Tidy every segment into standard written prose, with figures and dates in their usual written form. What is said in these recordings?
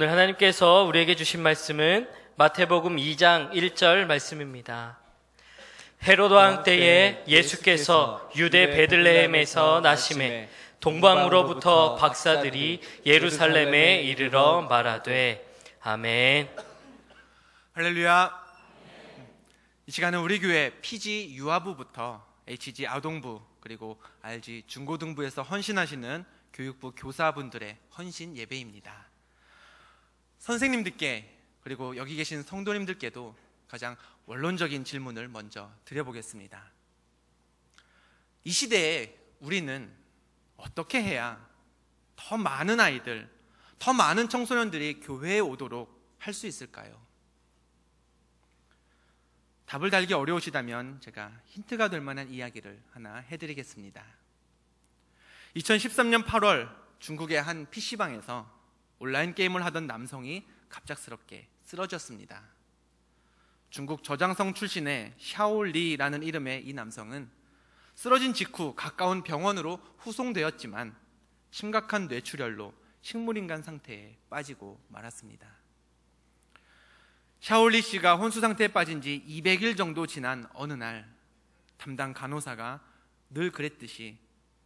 오늘 하나님께서 우리에게 주신 말씀은 마태복음 2장 1절 말씀입니다. 헤로드 왕 때에 예수께서 유대 베들레헴에서 나심에 동방으로부터 박사들이 예루살렘에 이르러 말하되 아멘. 할렐루야. 이 시간은 우리 교회 PG 유아부부터 HG 아동부 그리고 RG 중고등부에서 헌신하시는 교육부 교사분들의 헌신 예배입니다. 선생님들께 그리고 여기 계신 성도님들께도 가장 원론적인 질문을 먼저 드려보겠습니다. 이 시대에 우리는 어떻게 해야 더 많은 아이들, 더 많은 청소년들이 교회에 오도록 할 수 있을까요? 답을 달기 어려우시다면 제가 힌트가 될 만한 이야기를 하나 해드리겠습니다. 2013년 8월 중국의 한 PC방에서 온라인 게임을 하던 남성이 갑작스럽게 쓰러졌습니다. 중국 저장성 출신의 샤오리라는 이름의 이 남성은 쓰러진 직후 가까운 병원으로 후송되었지만 심각한 뇌출혈로 식물인간 상태에 빠지고 말았습니다. 샤올리 씨가 혼수 상태에 빠진 지 200일 정도 지난 어느 날 담당 간호사가 늘 그랬듯이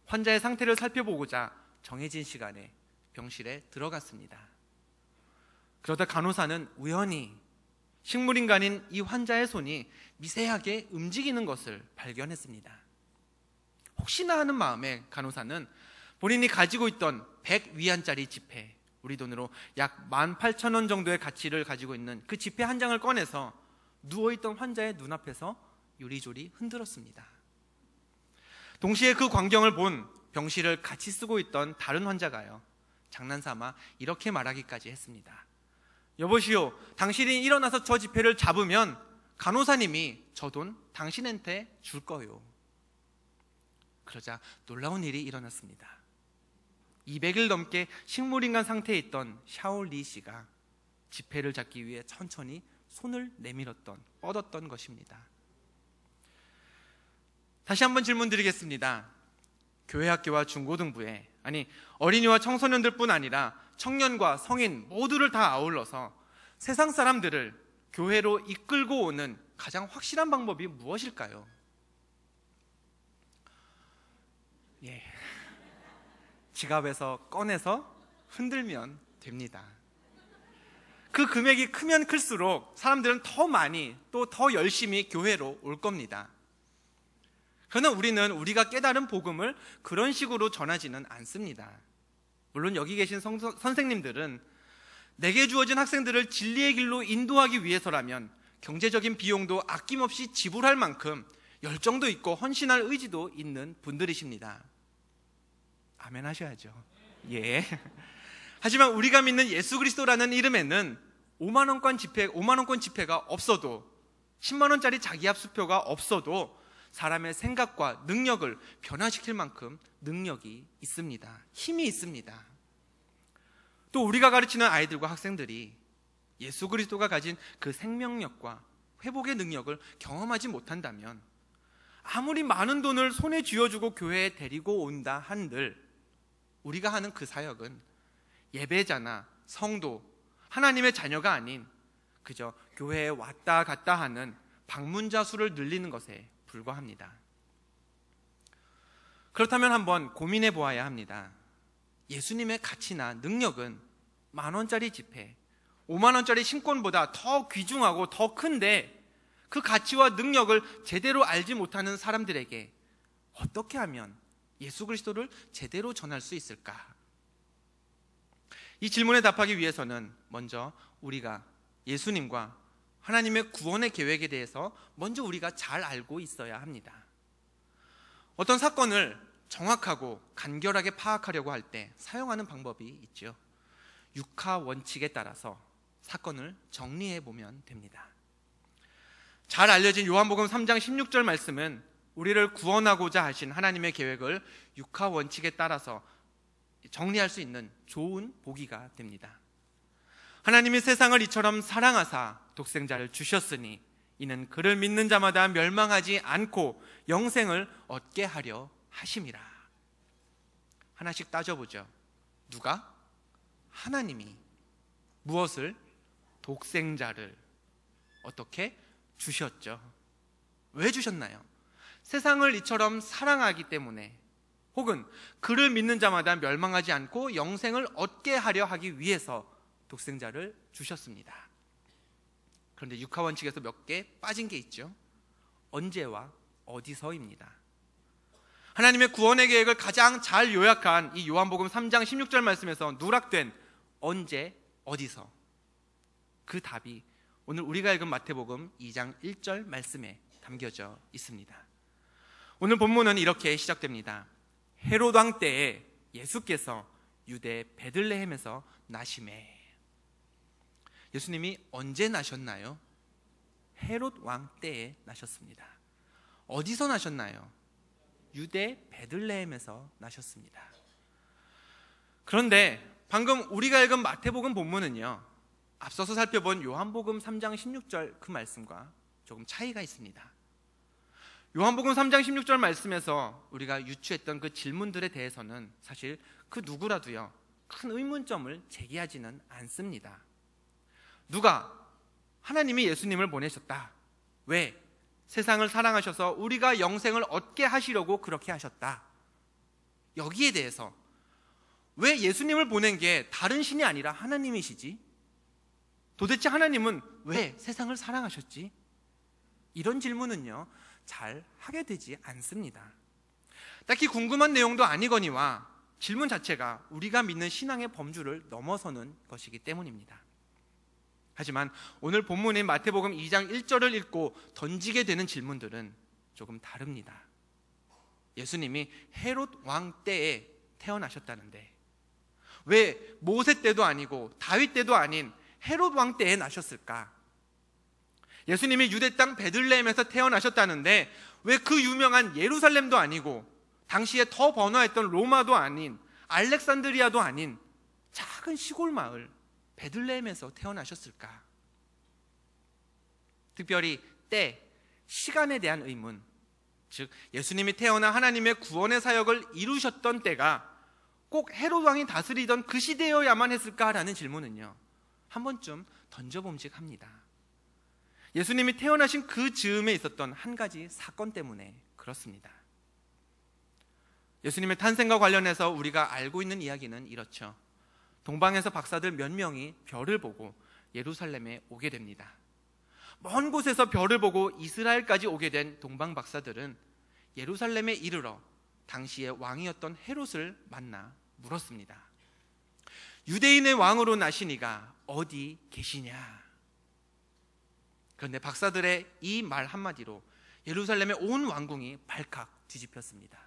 환자의 상태를 살펴보고자 정해진 시간에 병실에 들어갔습니다. 그러다 간호사는 우연히 식물인간인 이 환자의 손이 미세하게 움직이는 것을 발견했습니다. 혹시나 하는 마음에 간호사는 본인이 가지고 있던 100위안짜리 지폐, 우리 돈으로 약 18,000원 정도의 가치를 가지고 있는 그 지폐 한 장을 꺼내서 누워있던 환자의 눈앞에서 요리조리 흔들었습니다. 동시에 그 광경을 본 병실을 같이 쓰고 있던 다른 환자가요, 장난삼아 이렇게 말하기까지 했습니다. 여보시오, 당신이 일어나서 저 지폐를 잡으면 간호사님이 저 돈 당신한테 줄 거요. 그러자 놀라운 일이 일어났습니다. 200일 넘게 식물인간 상태에 있던 샤올리 씨가 지폐를 잡기 위해 천천히 손을 내밀었던, 뻗었던 것입니다. 다시 한번 질문 드리겠습니다. 교회 학교와 중고등부에, 아니 어린이와 청소년들뿐 아니라 청년과 성인 모두를 다 아울러서 세상 사람들을 교회로 이끌고 오는 가장 확실한 방법이 무엇일까요? 지갑에서 꺼내서 흔들면 됩니다. 그 금액이 크면 클수록 사람들은 더 많이 또 더 열심히 교회로 올 겁니다. 그러나 우리는 우리가 깨달은 복음을 그런 식으로 전하지는 않습니다. 물론 여기 계신 선생님들은 내게 주어진 학생들을 진리의 길로 인도하기 위해서라면 경제적인 비용도 아낌없이 지불할 만큼 열정도 있고 헌신할 의지도 있는 분들이십니다. 아멘 하셔야죠. 예. 하지만 우리가 믿는 예수 그리스도라는 이름에는 5만원권 지폐가 없어도 10만원짜리 자기 합수표가 없어도 사람의 생각과 능력을 변화시킬 만큼 능력이 있습니다. 힘이 있습니다. 또 우리가 가르치는 아이들과 학생들이 예수 그리스도가 가진 그 생명력과 회복의 능력을 경험하지 못한다면 아무리 많은 돈을 손에 쥐어주고 교회에 데리고 온다 한들 우리가 하는 그 사역은 예배자나 성도, 하나님의 자녀가 아닌 그저 교회에 왔다 갔다 하는 방문자 수를 늘리는 것에 불과합니다. 그렇다면 한번 고민해 보아야 합니다. 예수님의 가치나 능력은 10,000원짜리 지폐, 50,000원짜리 신권보다 더 귀중하고 더 큰데 그 가치와 능력을 제대로 알지 못하는 사람들에게 어떻게 하면 예수 그리스도를 제대로 전할 수 있을까? 이 질문에 답하기 위해서는 먼저 우리가 예수님과 하나님의 구원의 계획에 대해서 먼저 우리가 잘 알고 있어야 합니다. 어떤 사건을 정확하고 간결하게 파악하려고 할 때 사용하는 방법이 있죠. 육하 원칙에 따라서 사건을 정리해 보면 됩니다. 잘 알려진 요한복음 3장 16절 말씀은 우리를 구원하고자 하신 하나님의 계획을 육하 원칙에 따라서 정리할 수 있는 좋은 보기가 됩니다. 하나님이 세상을 이처럼 사랑하사 독생자를 주셨으니 이는 그를 믿는 자마다 멸망하지 않고 영생을 얻게 하려 하심이라. 하나씩 따져보죠. 누가? 하나님이. 무엇을? 독생자를 어떻게? 주셨죠. 왜 주셨나요? 세상을 이처럼 사랑하기 때문에, 혹은 그를 믿는 자마다 멸망하지 않고 영생을 얻게 하려 하기 위해서 독생자를 주셨습니다. 그런데 육하원칙에서 몇 개 빠진 게 있죠. 언제와 어디서입니다. 하나님의 구원의 계획을 가장 잘 요약한 이 요한복음 3장 16절 말씀에서 누락된 언제, 어디서, 그 답이 오늘 우리가 읽은 마태복음 2장 1절 말씀에 담겨져 있습니다. 오늘 본문은 이렇게 시작됩니다. 헤롯 왕 때에 예수께서 유대 베들레헴에서 나시매. 예수님이 언제 나셨나요? 헤롯 왕 때에 나셨습니다. 어디서 나셨나요? 유대 베들레헴에서 나셨습니다. 그런데 방금 우리가 읽은 마태복음 본문은요, 앞서서 살펴본 요한복음 3장 16절 그 말씀과 조금 차이가 있습니다. 요한복음 3장 16절 말씀에서 우리가 유추했던 그 질문들에 대해서는 사실 그 누구라도요 큰 의문점을 제기하지는 않습니다. 누가? 하나님이 예수님을 보내셨다. 왜? 세상을 사랑하셔서 우리가 영생을 얻게 하시려고 그렇게 하셨다. 여기에 대해서 왜 예수님을 보낸 게 다른 신이 아니라 하나님이시지? 도대체 하나님은 왜 세상을 사랑하셨지? 이런 질문은요 잘 하게 되지 않습니다. 딱히 궁금한 내용도 아니거니와 질문 자체가 우리가 믿는 신앙의 범주를 넘어서는 것이기 때문입니다. 하지만 오늘 본문인 마태복음 2장 1절을 읽고 던지게 되는 질문들은 조금 다릅니다. 예수님이 헤롯 왕 때에 태어나셨다는데 왜 모세 때도 아니고 다윗 때도 아닌 헤롯 왕 때에 나셨을까? 예수님이 유대 땅 베들레헴에서 태어나셨다는데 왜 그 유명한 예루살렘도 아니고 당시에 더 번화했던 로마도 아닌 알렉산드리아도 아닌 작은 시골 마을 베들레헴에서 태어나셨을까? 특별히 때, 시간에 대한 의문, 즉 예수님이 태어나 하나님의 구원의 사역을 이루셨던 때가 꼭 헤롯 왕이 다스리던 그 시대여야만 했을까라는 질문은요 한 번쯤 던져봄직합니다. 예수님이 태어나신 그 즈음에 있었던 한 가지 사건 때문에 그렇습니다. 예수님의 탄생과 관련해서 우리가 알고 있는 이야기는 이렇죠. 동방에서 박사들 몇 명이 별을 보고 예루살렘에 오게 됩니다. 먼 곳에서 별을 보고 이스라엘까지 오게 된 동방 박사들은 예루살렘에 이르러 당시의 왕이었던 헤롯을 만나 물었습니다. 유대인의 왕으로 나시니가 어디 계시냐? 그런데 박사들의 이 말 한마디로 예루살렘의 온 왕궁이 발칵 뒤집혔습니다.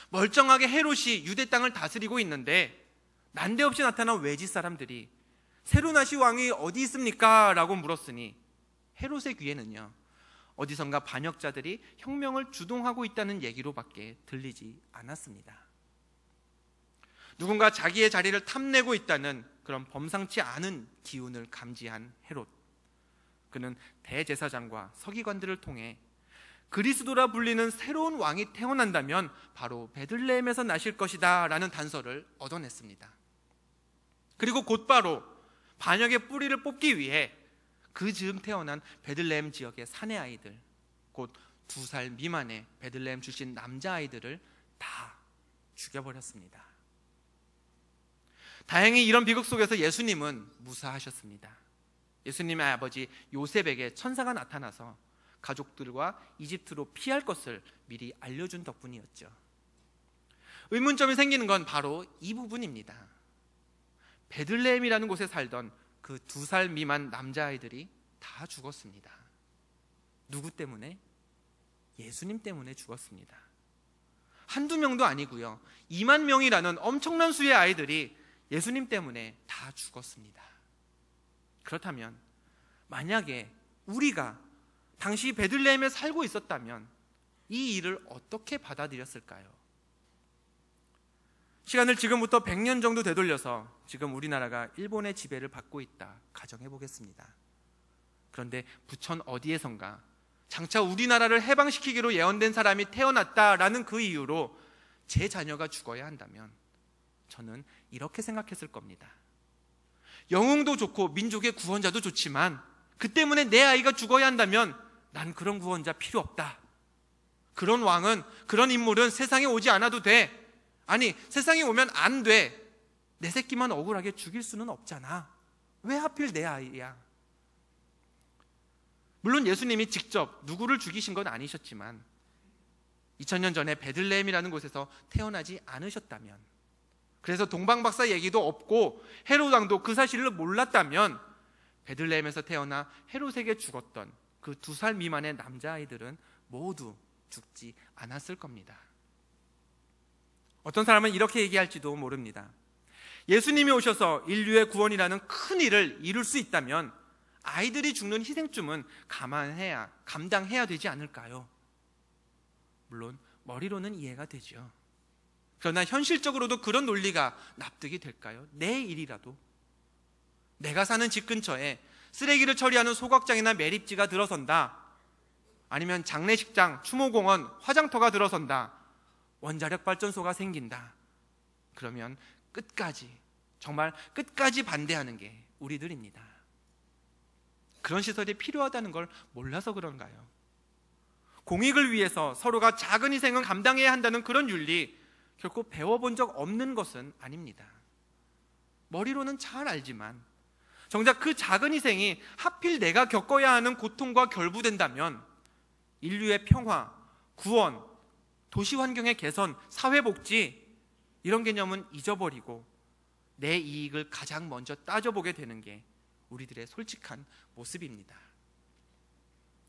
멀쩡하게 헤롯이 유대 땅을 다스리고 있는데 난데없이 나타난 외지 사람들이 새로 나신 왕이 어디 있습니까? 라고 물었으니 헤롯의 귀에는요 어디선가 반역자들이 혁명을 주동하고 있다는 얘기로밖에 들리지 않았습니다. 누군가 자기의 자리를 탐내고 있다는 그런 범상치 않은 기운을 감지한 헤롯, 그는 대제사장과 서기관들을 통해 그리스도라 불리는 새로운 왕이 태어난다면 바로 베들레헴에서 나실 것이다 라는 단서를 얻어냈습니다. 그리고 곧바로 반역의 뿌리를 뽑기 위해 그 즈음 태어난 베들레헴 지역의 사내 아이들, 곧 2살 미만의 베들레헴 출신 남자아이들을 다 죽여버렸습니다. 다행히 이런 비극 속에서 예수님은 무사하셨습니다. 예수님의 아버지 요셉에게 천사가 나타나서 가족들과 이집트로 피할 것을 미리 알려준 덕분이었죠. 의문점이 생기는 건 바로 이 부분입니다. 베들레헴이라는 곳에 살던 그 2살 미만 남자아이들이 다 죽었습니다. 누구 때문에? 예수님 때문에 죽었습니다. 한두 명도 아니고요 2만 명이라는 엄청난 수의 아이들이 예수님 때문에 다 죽었습니다. 그렇다면 만약에 우리가 당시 베들레헴에 살고 있었다면 이 일을 어떻게 받아들였을까요? 시간을 지금부터 100년 정도 되돌려서 지금 우리나라가 일본의 지배를 받고 있다 가정해 보겠습니다. 그런데 부천 어디에선가 장차 우리나라를 해방시키기로 예언된 사람이 태어났다라는 그 이유로 제 자녀가 죽어야 한다면 저는 이렇게 생각했을 겁니다. 영웅도 좋고 민족의 구원자도 좋지만 그 때문에 내 아이가 죽어야 한다면 난 그런 구원자 필요 없다. 그런 왕은, 그런 인물은 세상에 오지 않아도 돼. 아니, 세상에 오면 안 돼. 내 새끼만 억울하게 죽일 수는 없잖아. 왜 하필 내 아이야? 물론 예수님이 직접 누구를 죽이신 건 아니셨지만 2000년 전에 베들레헴이라는 곳에서 태어나지 않으셨다면, 그래서 동방박사 얘기도 없고 헤롯 왕도 그 사실을 몰랐다면 베들레헴에서 태어나 헤롯에게 죽었던 그 2살 미만의 남자아이들은 모두 죽지 않았을 겁니다. 어떤 사람은 이렇게 얘기할지도 모릅니다. 예수님이 오셔서 인류의 구원이라는 큰 일을 이룰 수 있다면 아이들이 죽는 희생쯤은 감당해야 되지 않을까요? 물론 머리로는 이해가 되죠. 그러나 현실적으로도 그런 논리가 납득이 될까요? 내 일이라도, 내가 사는 집 근처에 쓰레기를 처리하는 소각장이나 매립지가 들어선다, 아니면 장례식장, 추모공원, 화장터가 들어선다, 원자력 발전소가 생긴다, 그러면 끝까지, 정말 끝까지 반대하는 게 우리들입니다. 그런 시설이 필요하다는 걸 몰라서 그런가요? 공익을 위해서 서로가 작은 희생은 감당해야 한다는 그런 윤리, 결코 배워본 적 없는 것은 아닙니다. 머리로는 잘 알지만 정작 그 작은 희생이 하필 내가 겪어야 하는 고통과 결부된다면 인류의 평화, 구원, 도시 환경의 개선, 사회복지, 이런 개념은 잊어버리고 내 이익을 가장 먼저 따져보게 되는 게 우리들의 솔직한 모습입니다.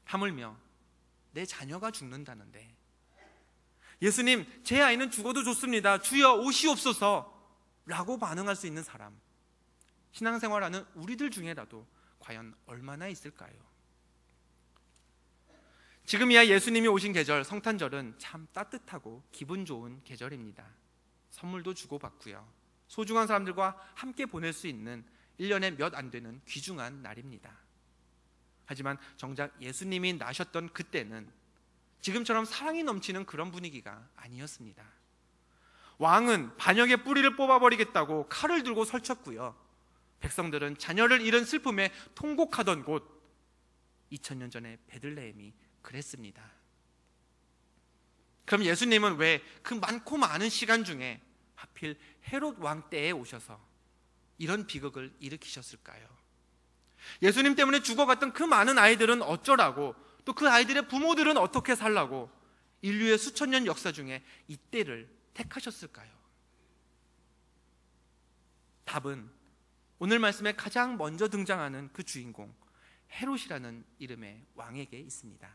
하물며 내 자녀가 죽는다는데, 예수님, 제 아이는 죽어도 좋습니다. 주여 오시옵소서 라고 반응할 수 있는 사람, 신앙생활하는 우리들 중에라도 과연 얼마나 있을까요? 지금이야 예수님이 오신 계절, 성탄절은 참 따뜻하고 기분 좋은 계절입니다. 선물도 주고받고요, 소중한 사람들과 함께 보낼 수 있는 1년에 몇 안 되는 귀중한 날입니다. 하지만 정작 예수님이 나셨던 그때는 지금처럼 사랑이 넘치는 그런 분위기가 아니었습니다. 왕은 반역의 뿌리를 뽑아버리겠다고 칼을 들고 설쳤고요, 백성들은 자녀를 잃은 슬픔에 통곡하던 곳, 2000년 전에 베들레헴이 그랬습니다. 그럼 예수님은 왜 그 많고 많은 시간 중에 하필 헤롯 왕 때에 오셔서 이런 비극을 일으키셨을까요? 예수님 때문에 죽어갔던 그 많은 아이들은 어쩌라고, 또 그 아이들의 부모들은 어떻게 살라고 인류의 수천 년 역사 중에 이때를 택하셨을까요? 답은 오늘 말씀에 가장 먼저 등장하는 그 주인공 헤롯이라는 이름의 왕에게 있습니다.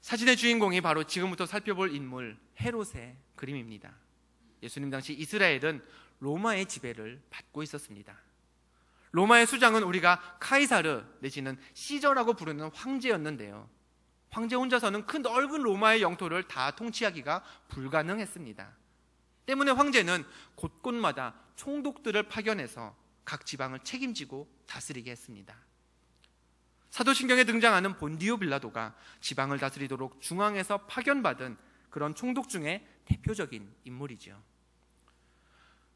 사진의 주인공이 바로 지금부터 살펴볼 인물 헤롯의 그림입니다. 예수님 당시 이스라엘은 로마의 지배를 받고 있었습니다. 로마의 수장은 우리가 카이사르 내지는 시저라고 부르는 황제였는데요, 황제 혼자서는 그 넓은 로마의 영토를 다 통치하기가 불가능했습니다. 때문에 황제는 곳곳마다 총독들을 파견해서 각 지방을 책임지고 다스리게 했습니다. 사도신경에 등장하는 본디오 빌라도가 지방을 다스리도록 중앙에서 파견받은 그런 총독 중에 대표적인 인물이죠.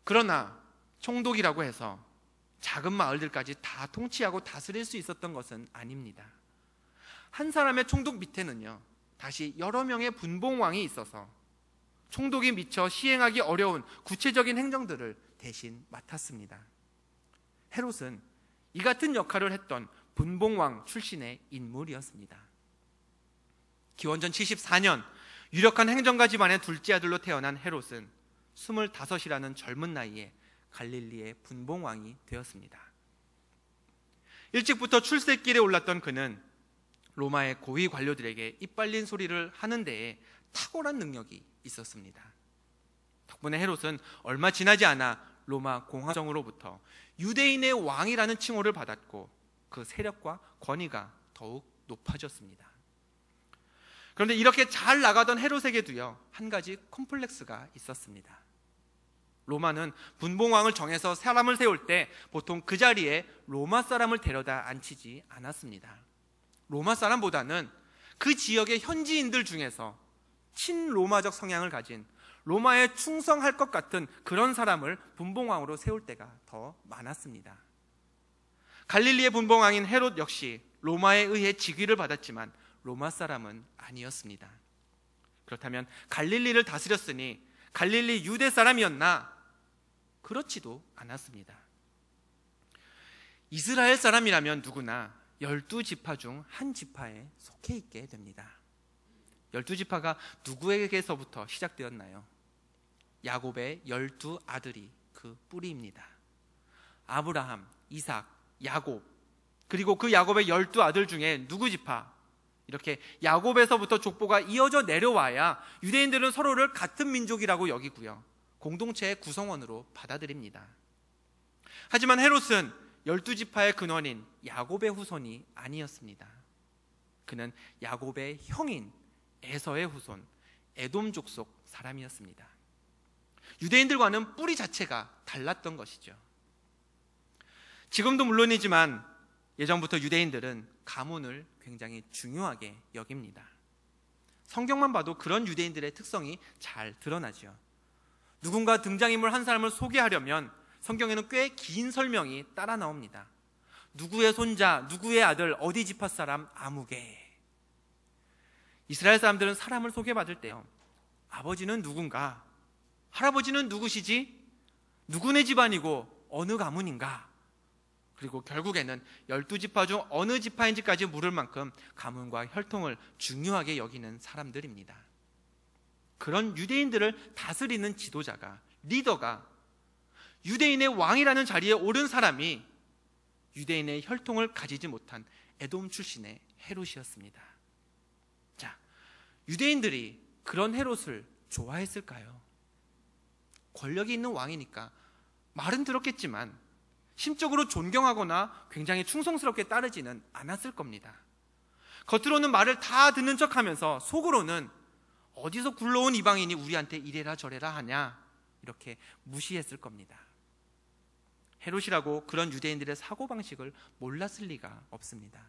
그러나 총독이라고 해서 작은 마을들까지 다 통치하고 다스릴 수 있었던 것은 아닙니다. 한 사람의 총독 밑에는요, 다시 여러 명의 분봉왕이 있어서 총독이 미처 시행하기 어려운 구체적인 행정들을 대신 맡았습니다. 헤롯은 이 같은 역할을 했던 분봉왕 출신의 인물이었습니다. 기원전 74년 유력한 행정가 집안의 둘째 아들로 태어난 헤롯은 25이라는 젊은 나이에 갈릴리의 분봉왕이 되었습니다. 일찍부터 출세길에 올랐던 그는 로마의 고위 관료들에게 이빨린 소리를 하는 데에 탁월한 능력이 있었습니다. 덕분에 헤롯은 얼마 지나지 않아 로마 공화정으로부터 유대인의 왕이라는 칭호를 받았고 그 세력과 권위가 더욱 높아졌습니다. 그런데 이렇게 잘 나가던 헤롯에게도요, 한 가지 콤플렉스가 있었습니다. 로마는 분봉왕을 정해서 사람을 세울 때 보통 그 자리에 로마 사람을 데려다 앉히지 않았습니다. 로마 사람보다는 그 지역의 현지인들 중에서 친로마적 성향을 가진 로마에 충성할 것 같은 그런 사람을 분봉왕으로 세울 때가 더 많았습니다. 갈릴리의 분봉왕인 헤롯 역시 로마에 의해 직위를 받았지만 로마 사람은 아니었습니다. 그렇다면 갈릴리를 다스렸으니 갈릴리 유대 사람이었나? 그렇지도 않았습니다. 이스라엘 사람이라면 누구나 12지파 중 한 지파에 속해 있게 됩니다. 12지파가 누구에게서부터 시작되었나요? 야곱의 12아들이 그 뿌리입니다. 아브라함, 이삭, 야곱, 그리고 그 야곱의 12아들 중에 누구 지파? 이렇게 야곱에서부터 족보가 이어져 내려와야 유대인들은 서로를 같은 민족이라고 여기고요, 공동체의 구성원으로 받아들입니다. 하지만 헤롯은 12지파의 근원인 야곱의 후손이 아니었습니다. 그는 야곱의 형인 에서의 후손, 에돔족 속 사람이었습니다. 유대인들과는 뿌리 자체가 달랐던 것이죠. 지금도 물론이지만 예전부터 유대인들은 가문을 굉장히 중요하게 여깁니다. 성경만 봐도 그런 유대인들의 특성이 잘 드러나죠. 누군가 등장인물 한 사람을 소개하려면 성경에는 꽤 긴 설명이 따라 나옵니다. 누구의 손자, 누구의 아들, 어디 지파 사람, 아무개. 이스라엘 사람들은 사람을 소개받을 때요, 아버지는 누군가, 할아버지는 누구시지, 누구네 집안이고 어느 가문인가, 그리고 결국에는 12지파 중 어느 지파인지까지 물을 만큼 가문과 혈통을 중요하게 여기는 사람들입니다. 그런 유대인들을 다스리는 지도자가, 리더가, 유대인의 왕이라는 자리에 오른 사람이 유대인의 혈통을 가지지 못한 에돔 출신의 헤롯이었습니다. 자, 유대인들이 그런 헤롯을 좋아했을까요? 권력이 있는 왕이니까 말은 들었겠지만 심적으로 존경하거나 굉장히 충성스럽게 따르지는 않았을 겁니다. 겉으로는 말을 다 듣는 척하면서 속으로는 어디서 굴러온 이방인이 우리한테 이래라 저래라 하냐, 이렇게 무시했을 겁니다. 헤롯이라고 그런 유대인들의 사고방식을 몰랐을 리가 없습니다.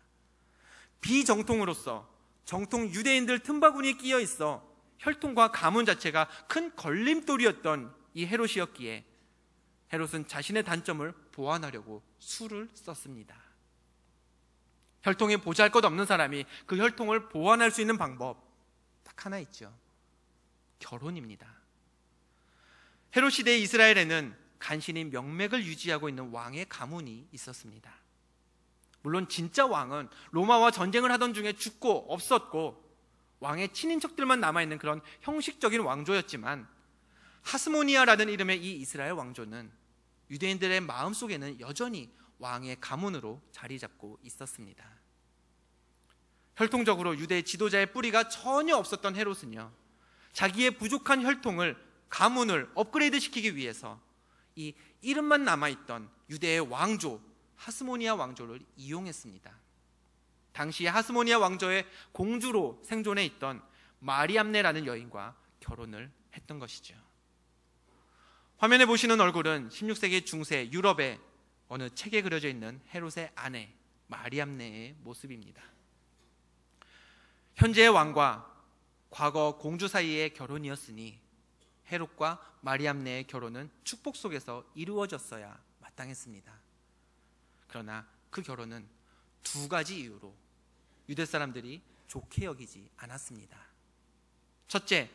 비정통으로서 정통 유대인들 틈바구니에 끼어 있어 혈통과 가문 자체가 큰 걸림돌이었던 이 헤롯이었기에 헤롯은 자신의 단점을 보완하려고 수를 썼습니다. 혈통에 보잘것없는 사람이 그 혈통을 보완할 수 있는 방법 딱 하나 있죠. 결혼입니다. 헤롯 시대의 이스라엘에는 간신히 명맥을 유지하고 있는 왕의 가문이 있었습니다. 물론 진짜 왕은 로마와 전쟁을 하던 중에 죽고 없었고 왕의 친인척들만 남아있는 그런 형식적인 왕조였지만, 하스모니아라는 이름의 이 이스라엘 왕조는 유대인들의 마음속에는 여전히 왕의 가문으로 자리 잡고 있었습니다. 혈통적으로 유대 지도자의 뿌리가 전혀 없었던 헤롯은요, 자기의 부족한 혈통을, 가문을 업그레이드 시키기 위해서 이 이름만 남아있던 유대의 왕조, 하스모니아 왕조를 이용했습니다. 당시 하스모니아 왕조의 공주로 생존해 있던 마리암네라는 여인과 결혼을 했던 것이죠. 화면에 보시는 얼굴은 16세기 중세 유럽의 어느 책에 그려져 있는 헤롯의 아내 마리암네의 모습입니다. 현재의 왕과 과거 공주 사이의 결혼이었으니 헤롯과 마리암네의 결혼은 축복 속에서 이루어졌어야 마땅했습니다. 그러나 그 결혼은 두 가지 이유로 유대 사람들이 좋게 여기지 않았습니다. 첫째,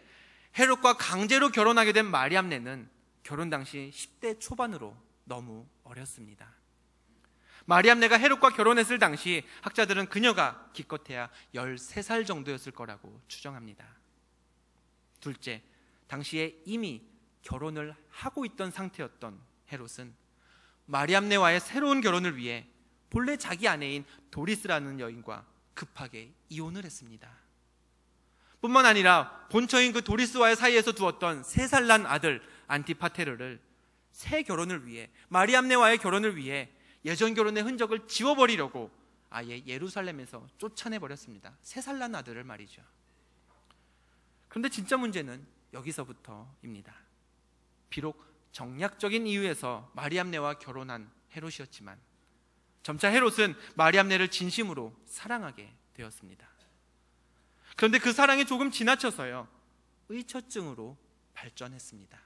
헤롯과 강제로 결혼하게 된 마리암네는 결혼 당시 10대 초반으로 너무 어렸습니다. 마리암네가 헤롯과 결혼했을 당시 학자들은 그녀가 기껏해야 13살 정도였을 거라고 추정합니다. 둘째, 당시에 이미 결혼을 하고 있던 상태였던 헤롯은 마리암네와의 새로운 결혼을 위해 본래 자기 아내인 도리스라는 여인과 급하게 이혼을 했습니다. 뿐만 아니라 본처인 그 도리스와의 사이에서 두었던 3살 난 아들 안티파테르를 새 결혼을 위해, 마리암네와의 결혼을 위해 예전 결혼의 흔적을 지워버리려고 아예 예루살렘에서 쫓아내버렸습니다. 3살 난 아들을 말이죠. 그런데 진짜 문제는 여기서부터입니다. 비록 정략적인 이유에서 마리암네와 결혼한 헤롯이었지만 점차 헤롯은 마리암네를 진심으로 사랑하게 되었습니다. 그런데 그 사랑이 조금 지나쳐서요, 의처증으로 발전했습니다.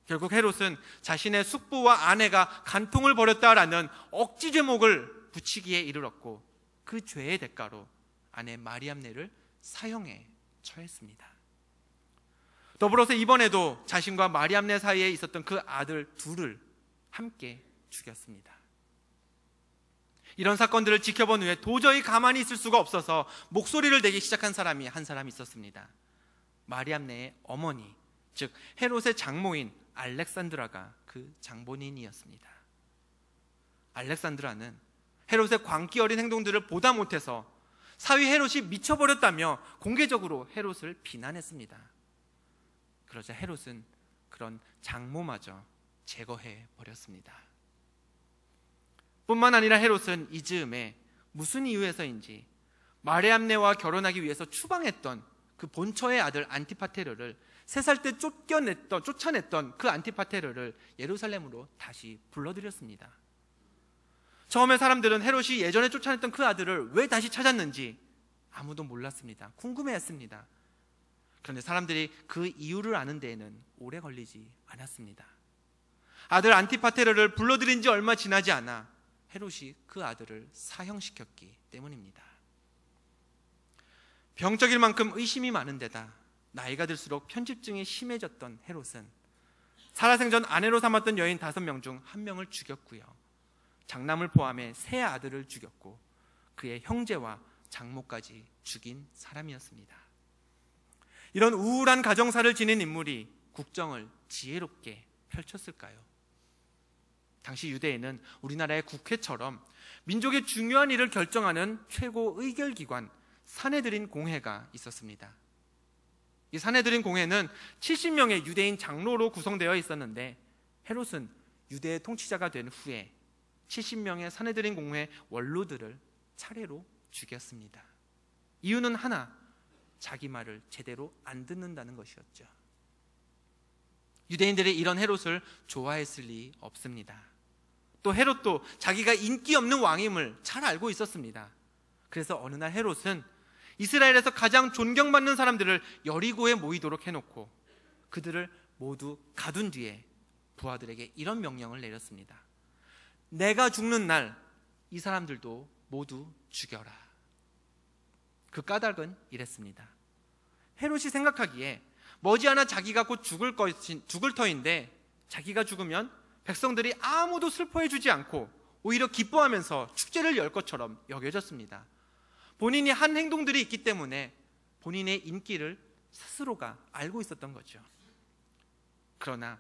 결국 헤롯은 자신의 숙부와 아내가 간통을 벌였다라는 억지 제목을 붙이기에 이르렀고, 그 죄의 대가로 아내 마리암네를 사형에 처했습니다. 더불어서 이번에도 자신과 마리암네 사이에 있었던 그 아들 둘을 함께 죽였습니다. 이런 사건들을 지켜본 후에 도저히 가만히 있을 수가 없어서 목소리를 내기 시작한 사람이 한 사람 있었습니다. 마리암네의 어머니, 즉 헤롯의 장모인 알렉산드라가 그 장본인이었습니다. 알렉산드라는 헤롯의 광기 어린 행동들을 보다 못해서 사위 헤롯이 미쳐버렸다며 공개적으로 헤롯을 비난했습니다. 그러자 헤롯은 그런 장모마저 제거해 버렸습니다. 뿐만 아니라 헤롯은 이 즈음에 무슨 이유에서인지 마리암네와 결혼하기 위해서 추방했던 그 본처의 아들 안티파테르를 3살 때 쫓아냈던 그 안티파테르를 예루살렘으로 다시 불러들였습니다. 처음에 사람들은 헤롯이 예전에 쫓아냈던 그 아들을 왜 다시 찾았는지 아무도 몰랐습니다. 궁금해했습니다. 그런데 사람들이 그 이유를 아는 데에는 오래 걸리지 않았습니다. 아들 안티파테르를 불러들인 지 얼마 지나지 않아 헤롯이 그 아들을 사형시켰기 때문입니다. 병적일 만큼 의심이 많은 데다 나이가 들수록 편집증이 심해졌던 헤롯은 살아생전 아내로 삼았던 여인 5명 중 1명을 죽였고요, 장남을 포함해 3 아들을 죽였고 그의 형제와 장모까지 죽인 사람이었습니다. 이런 우울한 가정사를 지닌 인물이 국정을 지혜롭게 펼쳤을까요? 당시 유대에는 우리나라의 국회처럼 민족의 중요한 일을 결정하는 최고 의결기관 산헤드린 공회가 있었습니다. 이 산헤드린 공회는 70명의 유대인 장로로 구성되어 있었는데 헤롯은 유대의 통치자가 된 후에 70명의 산헤드린 공회 원로들을 차례로 죽였습니다. 이유는 하나, 자기 말을 제대로 안 듣는다는 것이었죠. 유대인들이 이런 헤롯을 좋아했을 리 없습니다. 또 헤롯도 자기가 인기 없는 왕임을 잘 알고 있었습니다. 그래서 어느 날 헤롯은 이스라엘에서 가장 존경받는 사람들을 여리고에 모이도록 해놓고 그들을 모두 가둔 뒤에 부하들에게 이런 명령을 내렸습니다. 내가 죽는 날 이 사람들도 모두 죽여라. 그 까닭은 이랬습니다. 헤롯이 생각하기에 머지않아 자기가 곧 죽을 터인데 자기가 죽으면 백성들이 아무도 슬퍼해주지 않고 오히려 기뻐하면서 축제를 열 것처럼 여겨졌습니다. 본인이 한 행동들이 있기 때문에 본인의 인기를 스스로가 알고 있었던 거죠. 그러나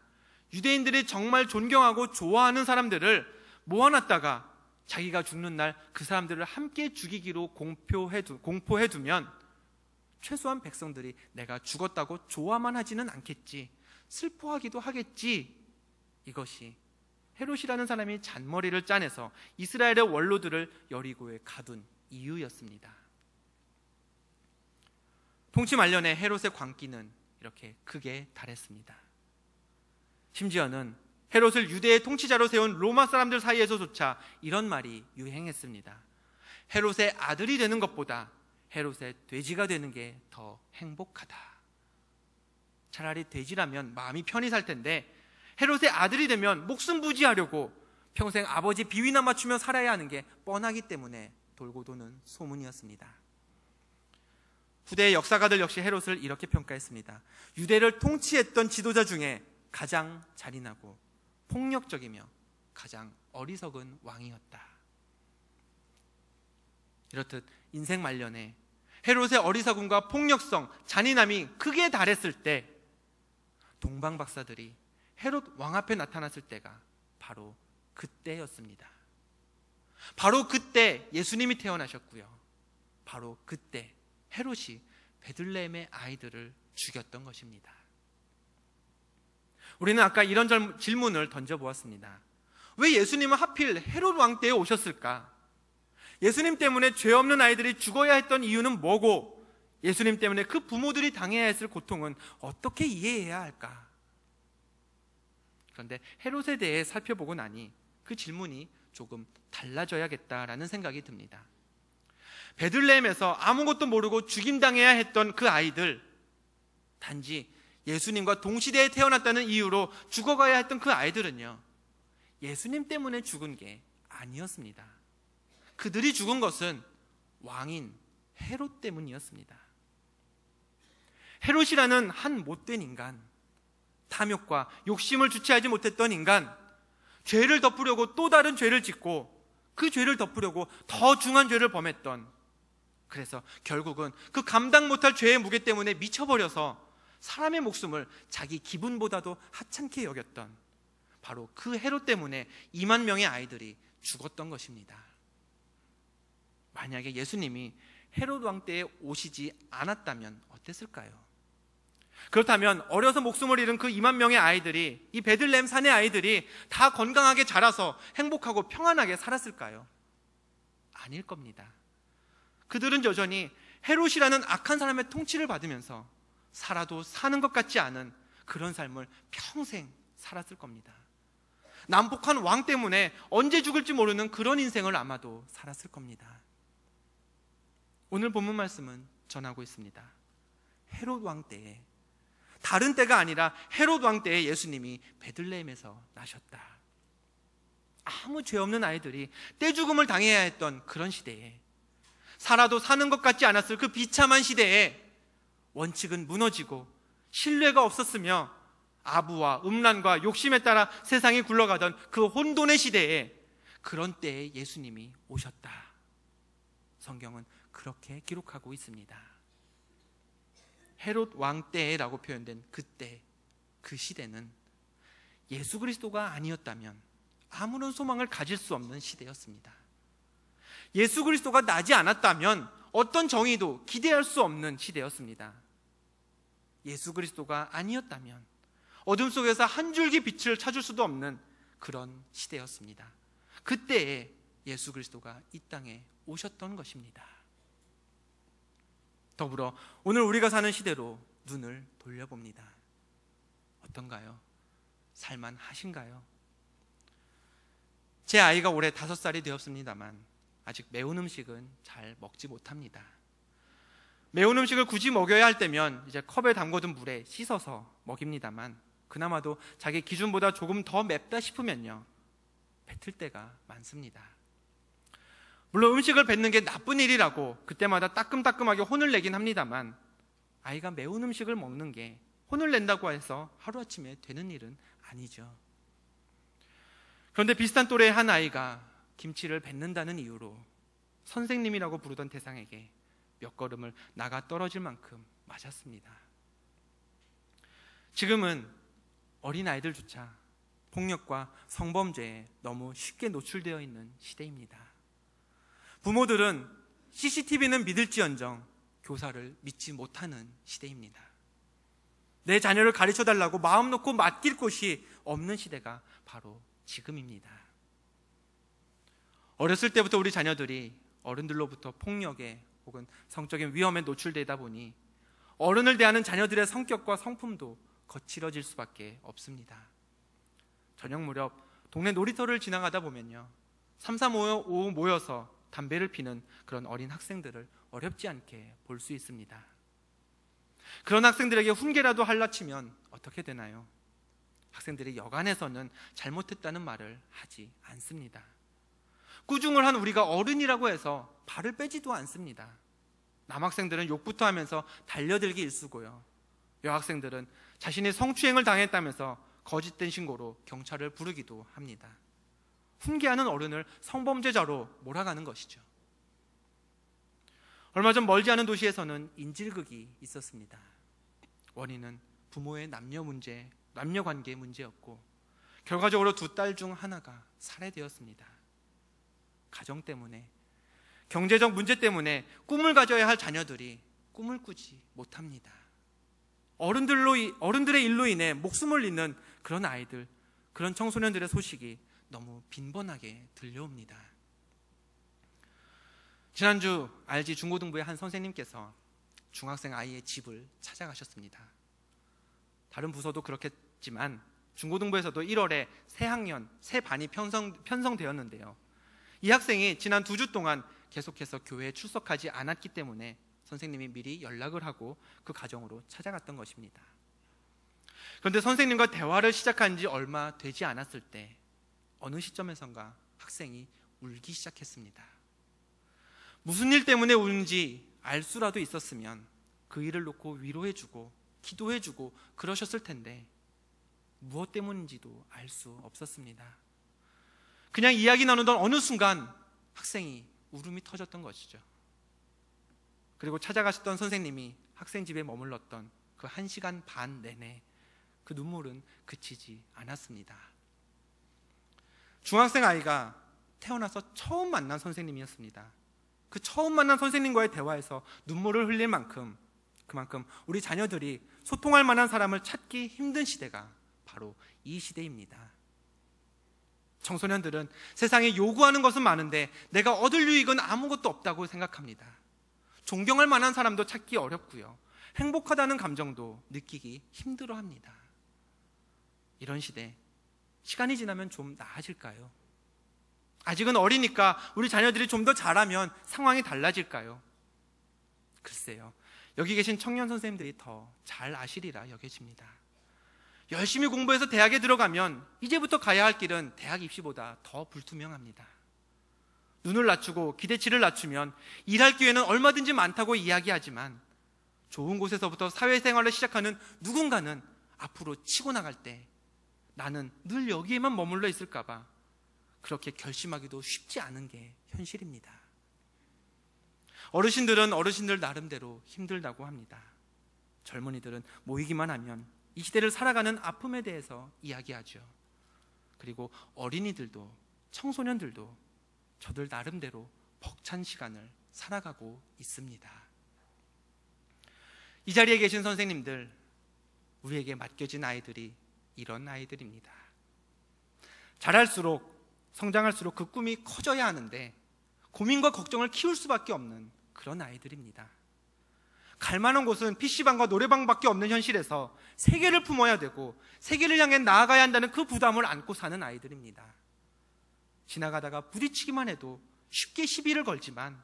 유대인들이 정말 존경하고 좋아하는 사람들을 모아놨다가 자기가 죽는 날 그 사람들을 함께 죽이기로 공포해두면 최소한 백성들이 내가 죽었다고 좋아만 하지는 않겠지, 슬퍼하기도 하겠지. 이것이 헤롯이라는 사람이 잔머리를 짜내서 이스라엘의 원로들을 여리고에 가둔 이유였습니다. 통치 말년에 헤롯의 광기는 이렇게 크게 달했습니다. 심지어는 헤롯을 헤롯의 통치자로 세운 로마 사람들 사이에서조차 이런 말이 유행했습니다. 헤롯의 아들이 되는 것보다 헤롯의 돼지가 되는 게 더 행복하다. 차라리 돼지라면 마음이 편히 살 텐데 헤롯의 아들이 되면 목숨 부지하려고 평생 아버지 비위나 맞추며 살아야 하는 게 뻔하기 때문에 돌고 도는 소문이었습니다. 후대의 역사가들 역시 헤롯을 이렇게 평가했습니다. 유대를 통치했던 지도자 중에 가장 잔인하고 폭력적이며 가장 어리석은 왕이었다. 이렇듯 인생 말년에 헤롯의 어리석음과 폭력성, 잔인함이 극에 달했을 때 동방 박사들이 헤롯 왕 앞에 나타났을 때가 바로 그때였습니다. 바로 그때 예수님이 태어나셨고요, 바로 그때 헤롯이 베들레헴의 아이들을 죽였던 것입니다. 우리는 아까 이런 질문을 던져보았습니다. 왜 예수님은 하필 헤롯 왕 때에 오셨을까? 예수님 때문에 죄 없는 아이들이 죽어야 했던 이유는 뭐고, 예수님 때문에 그 부모들이 당해야 했을 고통은 어떻게 이해해야 할까? 그런데 헤롯에 대해 살펴보고 나니 그 질문이 조금 달라져야겠다라는 생각이 듭니다. 베들레헴에서 아무것도 모르고 죽임당해야 했던 그 아이들, 단지 예수님과 동시대에 태어났다는 이유로 죽어가야 했던 그 아이들은요, 예수님 때문에 죽은 게 아니었습니다. 그들이 죽은 것은 왕인 헤롯 때문이었습니다. 헤롯이라는 한 못된 인간, 탐욕과 욕심을 주체하지 못했던 인간, 죄를 덮으려고 또 다른 죄를 짓고 그 죄를 덮으려고 더 중한 죄를 범했던, 그래서 결국은 그 감당 못할 죄의 무게 때문에 미쳐버려서 사람의 목숨을 자기 기분보다도 하찮게 여겼던 바로 그 헤롯 때문에 2만 명의 아이들이 죽었던 것입니다. 만약에 예수님이 헤롯 왕 때에 오시지 않았다면 어땠을까요? 그렇다면 어려서 목숨을 잃은 그 2만 명의 아이들이, 이 베들레헴 산의 아이들이 다 건강하게 자라서 행복하고 평안하게 살았을까요? 아닐 겁니다. 그들은 여전히 헤롯이라는 악한 사람의 통치를 받으면서 살아도 사는 것 같지 않은 그런 삶을 평생 살았을 겁니다. 난폭한 왕 때문에 언제 죽을지 모르는 그런 인생을 아마도 살았을 겁니다. 오늘 본문 말씀은 전하고 있습니다. 헤롯 왕 때에, 다른 때가 아니라 헤롯 왕 때에 예수님이 베들레헴에서 나셨다. 아무 죄 없는 아이들이 떼죽음을 당해야 했던 그런 시대에, 살아도 사는 것 같지 않았을 그 비참한 시대에 원칙은 무너지고 신뢰가 없었으며 아부와 음란과 욕심에 따라 세상이 굴러가던 그 혼돈의 시대에, 그런 때에 예수님이 오셨다. 성경은 그렇게 기록하고 있습니다. 헤롯 왕 때라고 표현된 그때, 그 시대는 예수 그리스도가 아니었다면 아무런 소망을 가질 수 없는 시대였습니다. 예수 그리스도가 나지 않았다면 어떤 정의도 기대할 수 없는 시대였습니다. 예수 그리스도가 아니었다면 어둠 속에서 한 줄기 빛을 찾을 수도 없는 그런 시대였습니다. 그때에 예수 그리스도가 이 땅에 오셨던 것입니다. 더불어 오늘 우리가 사는 시대로 눈을 돌려봅니다. 어떤가요? 살만하신가요? 제 아이가 올해 5살이 되었습니다만 아직 매운 음식은 잘 먹지 못합니다. 매운 음식을 굳이 먹여야 할 때면 이제 컵에 담궈둔 물에 씻어서 먹입니다만, 그나마도 자기 기준보다 조금 더 맵다 싶으면요, 뱉을 때가 많습니다. 물론 음식을 뱉는 게 나쁜 일이라고 그때마다 따끔따끔하게 혼을 내긴 합니다만, 아이가 매운 음식을 먹는 게 혼을 낸다고 해서 하루아침에 되는 일은 아니죠. 그런데 비슷한 또래의 한 아이가 김치를 뱉는다는 이유로 선생님이라고 부르던 대상에게 몇 걸음을 나가 떨어질 만큼 맞았습니다. 지금은 어린아이들조차 폭력과 성범죄에 너무 쉽게 노출되어 있는 시대입니다. 부모들은 CCTV는 믿을지언정 교사를 믿지 못하는 시대입니다. 내 자녀를 가르쳐달라고 마음 놓고 맡길 곳이 없는 시대가 바로 지금입니다. 어렸을 때부터 우리 자녀들이 어른들로부터 폭력에 혹은 성적인 위험에 노출되다 보니 어른을 대하는 자녀들의 성격과 성품도 거칠어질 수밖에 없습니다. 저녁 무렵 동네 놀이터를 지나가다 보면요, 3, 4, 5 모여서 담배를 피는 그런 어린 학생들을 어렵지 않게 볼 수 있습니다. 그런 학생들에게 훈계라도 할라치면 어떻게 되나요? 학생들이 여간에서는 잘못했다는 말을 하지 않습니다. 꾸중을 한 우리가 어른이라고 해서 발을 빼지도 않습니다. 남학생들은 욕부터 하면서 달려들기 일쑤고요, 여학생들은 자신이 성추행을 당했다면서 거짓된 신고로 경찰을 부르기도 합니다. 훈계하는 어른을 성범죄자로 몰아가는 것이죠. 얼마 전 멀지 않은 도시에서는 인질극이 있었습니다. 원인은 부모의 남녀관계 문제였고, 결과적으로 2딸 중 하나가 살해되었습니다. 가정 때문에, 경제적 문제 때문에 꿈을 가져야 할 자녀들이 꿈을 꾸지 못합니다. 어른들의 일로 인해 목숨을 잃는 그런 아이들, 그런 청소년들의 소식이 너무 빈번하게 들려옵니다. 지난주 RG 중고등부의 한 선생님께서 중학생 아이의 집을 찾아가셨습니다. 다른 부서도 그렇겠지만 중고등부에서도 1월에 새 학년, 새 반이 편성되었는데요, 이 학생이 지난 2주 동안 계속해서 교회에 출석하지 않았기 때문에 선생님이 미리 연락을 하고 그 가정으로 찾아갔던 것입니다. 그런데 선생님과 대화를 시작한 지 얼마 되지 않았을 때 어느 시점에선가 학생이 울기 시작했습니다. 무슨 일 때문에 우는지 알 수라도 있었으면 그 일을 놓고 위로해주고 기도해주고 그러셨을 텐데 무엇 때문인지도 알 수 없었습니다. 그냥 이야기 나누던 어느 순간 학생이 울음이 터졌던 것이죠. 그리고 찾아가셨던 선생님이 학생 집에 머물렀던 그 1시간 반 내내 그 눈물은 그치지 않았습니다. 중학생 아이가 태어나서 처음 만난 선생님이었습니다. 그 처음 만난 선생님과의 대화에서 눈물을 흘릴 만큼 그만큼 우리 자녀들이 소통할 만한 사람을 찾기 힘든 시대가 바로 이 시대입니다. 청소년들은 세상에 요구하는 것은 많은데 내가 얻을 유익은 아무것도 없다고 생각합니다. 존경할 만한 사람도 찾기 어렵고요. 행복하다는 감정도 느끼기 힘들어합니다. 이런 시대, 시간이 지나면 좀 나아질까요? 아직은 어리니까 우리 자녀들이 좀 더 잘하면 상황이 달라질까요? 글쎄요, 여기 계신 청년 선생님들이 더 잘 아시리라 여겨집니다. 열심히 공부해서 대학에 들어가면 이제부터 가야 할 길은 대학 입시보다 더 불투명합니다. 눈을 낮추고 기대치를 낮추면 일할 기회는 얼마든지 많다고 이야기하지만 좋은 곳에서부터 사회생활을 시작하는 누군가는 앞으로 치고 나갈 때 나는 늘 여기에만 머물러 있을까 봐 그렇게 결심하기도 쉽지 않은 게 현실입니다. 어르신들은 어르신들 나름대로 힘들다고 합니다. 젊은이들은 모이기만 하면 이 시대를 살아가는 아픔에 대해서 이야기하죠. 그리고 어린이들도 청소년들도 저들 나름대로 벅찬 시간을 살아가고 있습니다. 이 자리에 계신 선생님들, 우리에게 맡겨진 아이들이 이런 아이들입니다. 자랄수록 성장할수록 그 꿈이 커져야 하는데 고민과 걱정을 키울 수밖에 없는 그런 아이들입니다. 갈 만한 곳은 PC방과 노래방밖에 없는 현실에서 세계를 품어야 되고 세계를 향해 나아가야 한다는 그 부담을 안고 사는 아이들입니다. 지나가다가 부딪히기만 해도 쉽게 시비를 걸지만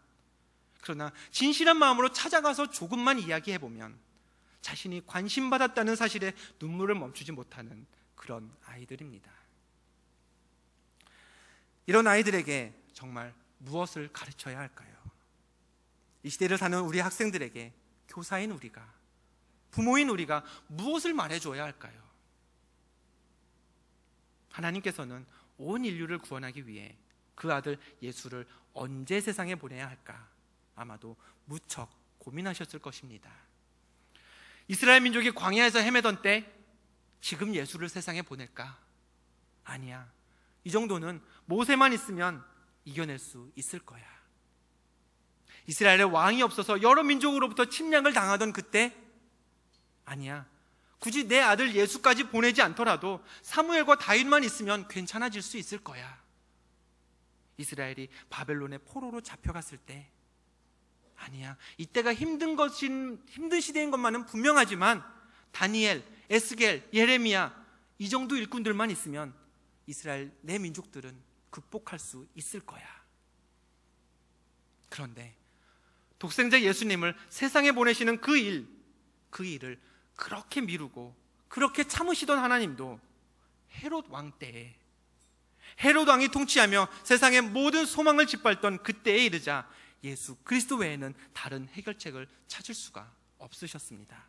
그러나 진실한 마음으로 찾아가서 조금만 이야기해보면 자신이 관심받았다는 사실에 눈물을 멈추지 못하는 그런 아이들입니다. 이런 아이들에게 정말 무엇을 가르쳐야 할까요? 이 시대를 사는 우리 학생들에게 교사인 우리가, 부모인 우리가 무엇을 말해줘야 할까요? 하나님께서는 온 인류를 구원하기 위해 그 아들 예수를 언제 세상에 보내야 할까? 아마도 무척 고민하셨을 것입니다. 이스라엘 민족이 광야에서 헤매던 때 지금 예수를 세상에 보낼까? 아니야, 이 정도는 모세만 있으면 이겨낼 수 있을 거야. 이스라엘에 왕이 없어서 여러 민족으로부터 침략을 당하던 그때 아니야, 굳이 내 아들 예수까지 보내지 않더라도 사무엘과 다윗만 있으면 괜찮아질 수 있을 거야. 이스라엘이 바벨론의 포로로 잡혀갔을 때 아니야, 이때가 힘든 시대인 것만은 분명하지만 다니엘, 에스겔, 예레미야 이 정도 일꾼들만 있으면 이스라엘 내 민족들은 극복할 수 있을 거야. 그런데 독생자 예수님을 세상에 보내시는 그 일을 그렇게 미루고 그렇게 참으시던 하나님도 헤롯 왕 때에, 헤롯 왕이 통치하며 세상의 모든 소망을 짓밟던 그때에 이르자 예수 그리스도 외에는 다른 해결책을 찾을 수가 없으셨습니다.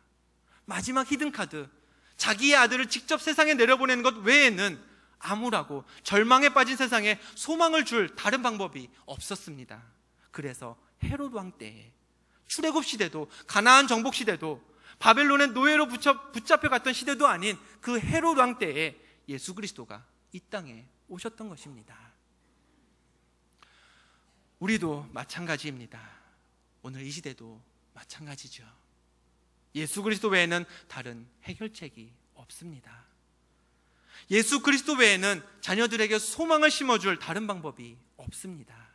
마지막 히든카드, 자기의 아들을 직접 세상에 내려보내는 것 외에는 암울하고 절망에 빠진 세상에 소망을 줄 다른 방법이 없었습니다. 그래서 헤롯 왕 때에, 출애굽 시대도 가나안 정복 시대도 바벨론의 노예로 붙잡혀갔던 시대도 아닌 그 헤롯 왕 때에 예수 그리스도가 이 땅에 오셨던 것입니다. 우리도 마찬가지입니다. 오늘 이 시대도 마찬가지죠. 예수 그리스도 외에는 다른 해결책이 없습니다. 예수 그리스도 외에는 자녀들에게 소망을 심어줄 다른 방법이 없습니다.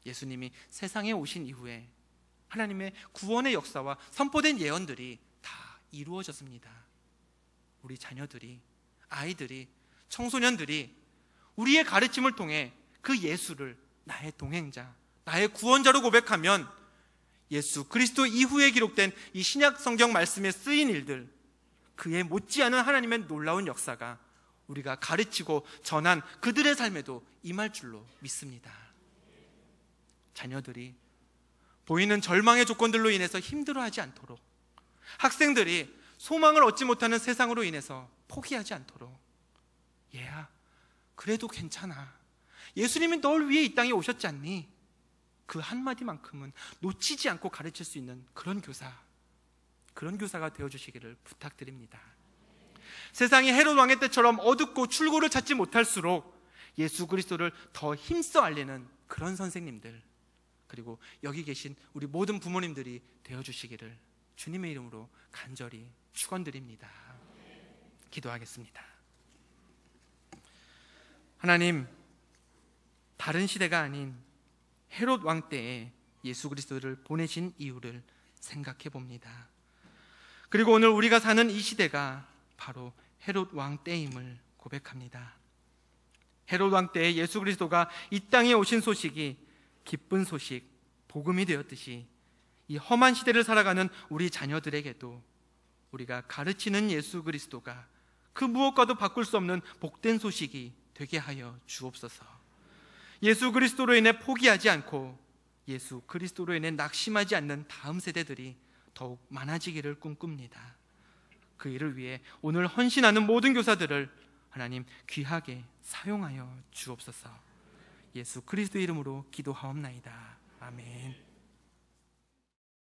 예수님이 세상에 오신 이후에 하나님의 구원의 역사와 선포된 예언들이 다 이루어졌습니다. 우리 자녀들이, 아이들이, 청소년들이 우리의 가르침을 통해 그 예수를 나의 동행자, 나의 구원자로 고백하면 예수 그리스도 이후에 기록된 이 신약 성경 말씀에 쓰인 일들, 그에 못지않은 하나님의 놀라운 역사가 우리가 가르치고 전한 그들의 삶에도 임할 줄로 믿습니다. 자녀들이 보이는 절망의 조건들로 인해서 힘들어하지 않도록, 학생들이 소망을 얻지 못하는 세상으로 인해서 포기하지 않도록, 얘야 그래도 괜찮아, 예수님이 널 위해 이 땅에 오셨지 않니? 그 한마디만큼은 놓치지 않고 가르칠 수 있는 그런 교사가 되어주시기를 부탁드립니다. 세상이 헤롯 왕의 때처럼 어둡고 출구를 찾지 못할수록 예수 그리스도를 더 힘써 알리는 그런 선생님들, 그리고 여기 계신 우리 모든 부모님들이 되어주시기를 주님의 이름으로 간절히 축원드립니다. 기도하겠습니다. 하나님, 다른 시대가 아닌 헤롯 왕 때에 예수 그리스도를 보내신 이유를 생각해 봅니다. 그리고 오늘 우리가 사는 이 시대가 바로 헤롯 왕 때임을 고백합니다. 헤롯 왕 때에 예수 그리스도가 이 땅에 오신 소식이 기쁜 소식, 복음이 되었듯이 이 험한 시대를 살아가는 우리 자녀들에게도 우리가 가르치는 예수 그리스도가 그 무엇과도 바꿀 수 없는 복된 소식이 되게 하여 주옵소서. 예수 그리스도로 인해 포기하지 않고 예수 그리스도로 인해 낙심하지 않는 다음 세대들이 더욱 많아지기를 꿈꿉니다. 그 일을 위해 오늘 헌신하는 모든 교사들을 하나님 귀하게 사용하여 주옵소서. 예수 그리스도 이름으로 기도하옵나이다. 아멘.